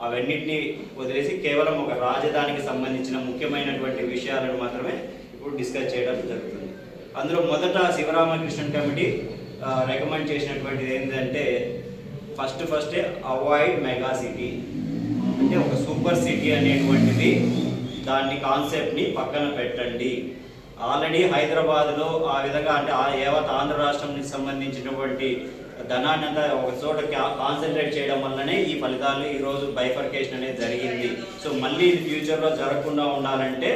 అవన్నిటిని వదిలేసి కేవలం ఒక రాజధానికి సంబంధించిన ముఖ్యమైనటువంటి విషయాలను మాత్రమే ఇప్పుడు డిస్కస్ చేయడం జరుగుతుంది. అందులో మొదట శివరామకృష్ణన్ కమిటీ రికమెండ్ చేసినటువంటిది ఏంటంటే ఫస్టే అవాయిడ్ మెగా సిటీ, అంటే ఒక సూపర్ సిటీ అనేటువంటిది దాన్ని కాన్సెప్ట్ని పక్కన పెట్టండి. ఆల్రెడీ హైదరాబాద్లో ఆ విధంగా అంటే యావత్ ఆంధ్ర రాష్ట్రానికి సంబంధించినటువంటి ధనాన్ని అంతా ఒక చోట కాన్సన్ట్రేట్ చేయడం వల్లనే ఈ ఫలితాలు ఈరోజు బైఫర్కేషన్ అనేది జరిగింది. సో మళ్ళీ ఫ్యూచర్లో జరగకుండా ఉండాలంటే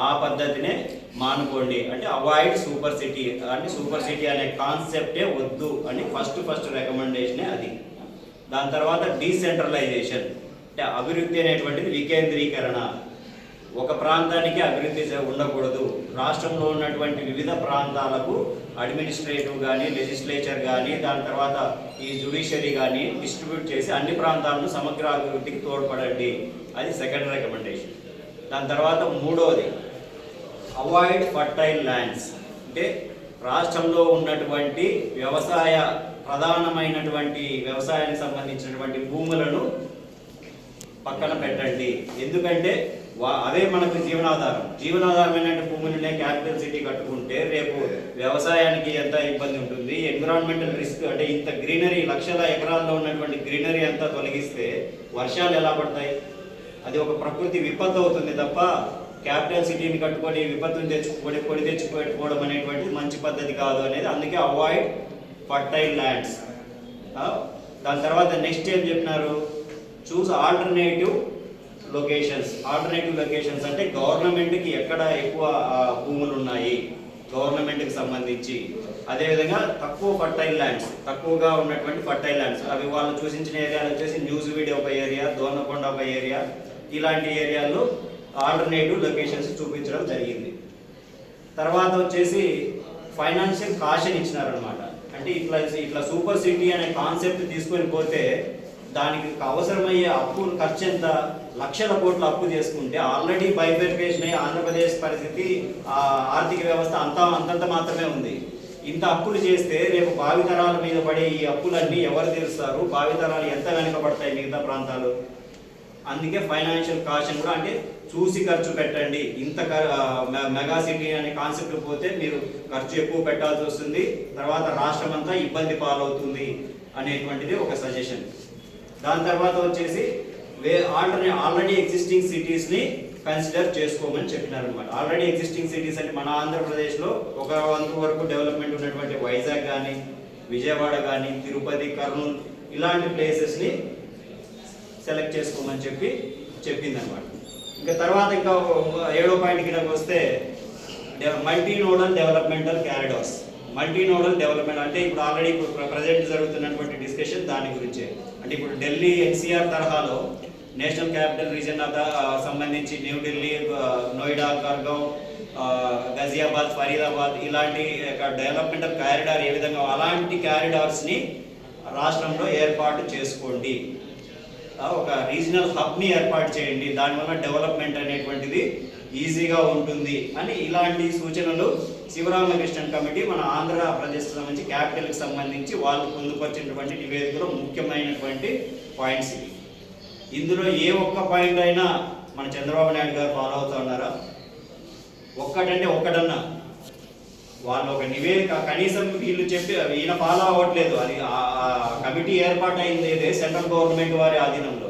ఆ పద్ధతినే మానుకోండి, అంటే అవాయిడ్ సూపర్ సిటీ, అంటే సూపర్ సిటీ అనే కాన్సెప్టే వద్దు అని ఫస్ట్ రికమెండేషనే అది. దాని తర్వాత డీసెంట్రలైజేషన్, అంటే అభివృద్ధి అనేటువంటిది వికేంద్రీకరణ. ఒక ప్రాంతానికి అభివృద్ధి ఉండకూడదు. రాష్ట్రంలో ఉన్నటువంటి వివిధ ప్రాంతాలకు అడ్మినిస్ట్రేటివ్ కానీ లెజిస్లేచర్ కానీ దాని తర్వాత ఈ జ్యుడిషియరీ కానీ డిస్ట్రిబ్యూట్ చేసి అన్ని ప్రాంతాలను సమగ్ర అభివృద్ధికి తోడ్పడండి, అది సెకండ్ రికమెండేషన్. దాని తర్వాత మూడవది అవాయిడ్ ఫర్టైల్ ల్యాండ్స్, అంటే రాష్ట్రంలో ఉన్నటువంటి ప్రధానమైనటువంటి వ్యవసాయానికి సంబంధించినటువంటి భూములను పక్కన పెట్టండి. ఎందుకంటే అవే మనకు జీవనాధారమైనటువంటి భూములనే క్యాపిటల్ సిటీ కట్టుకుంటే రేపు వ్యవసాయానికి ఎంత ఇబ్బంది ఉంటుంది, ఎన్విరాన్మెంటల్ రిస్క్, అంటే ఇంత గ్రీనరీ లక్షల ఎకరాల్లో ఉన్నటువంటి గ్రీనరీ అంతా తొలగిస్తే వర్షాలు ఎలా పడతాయి? అది ఒక ప్రకృతి విపత్తు అవుతుంది తప్ప క్యాపిటల్ సిటీని కట్టుకొని విపత్తుని కొని తెచ్చుకోవడం అనేటువంటిది మంచి పద్ధతి కాదు అనేది. అందుకే అవాయిడ్ ఫర్టైల్ ల్యాండ్స్. దాని తర్వాత నెక్స్ట్ ఏం చెప్పినారు, చూస్ ఆల్టర్నేటివ్ లొకేషన్స్ అంటే గవర్నమెంట్కి ఎక్కడ ఎక్కువ భూములు ఉన్నాయి గవర్నమెంట్కి సంబంధించి, అదేవిధంగా తక్కువగా ఉన్నటువంటి ఫర్టైల్ ల్యాండ్స్, అవి వాళ్ళు సూచించిన ఏరియాలు వచ్చేసి న్యూజివీడ్ ఒక ఏరియా, దోర్నకొండ ఒక ఏరియా, ఇలాంటి ఏరియాల్లో ఆల్టర్నేటివ్ లొకేషన్స్ చూపించడం జరిగింది. తర్వాత వచ్చేసి ఫైనాన్షియల్ కాషన్ ఇచ్చినారనమాట. అంటే ఇట్లా సూపర్ సిటీ అనే కాన్సెప్ట్ తీసుకొని పోతే దానికి అవసరమయ్యే అప్పు ఖర్చు ఎంత, లక్షల కోట్ల అప్పు చేసుకుంటే ఆల్రెడీ బైఫర్కేషన్ అయ్యి ఆంధ్రప్రదేశ్ పరిస్థితి ఆర్థిక వ్యవస్థ అంతంత మాత్రమే ఉంది. ఇంత అప్పులు చేస్తే రేపు భావితరాల మీద పడే ఈ అప్పులన్నీ ఎవరు తీరుస్తారు? భావితరాలు ఎంత వెనకబడతాయి మిగతా ప్రాంతాలు? అందుకే ఫైనాన్షియల్ కాషన్ కూడా, అంటే చూసి ఖర్చు పెట్టండి. ఇంత మెగా సిటీ అనే కాన్సెప్ట్ పోతే మీరు ఖర్చు ఎక్కువ పెట్టాల్సి వస్తుంది, తర్వాత రాష్ట్రం అంతా ఇబ్బంది పాలవుతుంది అనేటువంటిది ఒక సజెషన్. దాని తర్వాత వచ్చేసి ఆల్రెడీ ఎగ్జిస్టింగ్ సిటీస్ని కన్సిడర్ చేసుకోమని చెప్పినారనమాట. ఆల్రెడీ ఎగ్జిస్టింగ్ సిటీస్ అంటే మన ఆంధ్రప్రదేశ్లో ఒక వంతు వరకు డెవలప్మెంట్ ఉన్నటువంటి వైజాగ్ కానీ, విజయవాడ కానీ, తిరుపతి, కర్నూలు ఇలాంటి ప్లేసెస్ని సెలెక్ట్ చేసుకోమని చెప్పిందనమాట. ఇంకా తర్వాత ఇంకా 7వ పాయింట్ కింద వస్తే మల్టీనోడల్ డెవలప్మెంటల్ క్యారిడార్స్. మల్టీనోడల్ డెవలప్మెంట్ అంటే ఇప్పుడు ఆల్రెడీ ప్రజెంట్ జరుగుతున్నటువంటి డిస్కషన్ దాని గురించే. అంటే ఇప్పుడు ఢిల్లీ ఎన్సీఆర్ తరహాలో నేషనల్ క్యాపిటల్ రీజన్ సంబంధించి న్యూఢిల్లీ, నోయిడా, కర్గావ్, గజియాబాద్, ఫరీదాబాద్ ఇలాంటి డెవలప్మెంటల్ క్యారిడార్ ఏ విధంగా అలాంటి క్యారిడార్స్ని రాష్ట్రంలో ఏర్పాటు చేసుకోండి, ఒక రీజనల్ హబ్ని ఏర్పాటు చేయండి, దానివల్ల డెవలప్మెంట్ అనేటువంటిది ఈజీగా ఉంటుంది అని ఇలాంటి సూచనలు శివరామకృష్ణన్ కమిటీ మన ఆంధ్రప్రదేశ్ సంబంధించి క్యాపిటల్కి సంబంధించి వాళ్ళు పొందుపరిచినటువంటి నివేదికలో ముఖ్యమైనటువంటి పాయింట్స్ ఇవి. ఇందులో ఏ ఒక్క పాయింట్ అయినా మన చంద్రబాబు నాయుడు గారు ఫాలో అవుతూ ఉన్నారా? ఒక్కటన్నా వాళ్ళు ఒక నివేదిక కనీసం వీళ్ళు చెప్పి ఈయన ఫాలో అవ్వట్లేదు. అది కమిటీ ఏర్పాటు అయింది సెంట్రల్ గవర్నమెంట్ వారి ఆధీనంలో.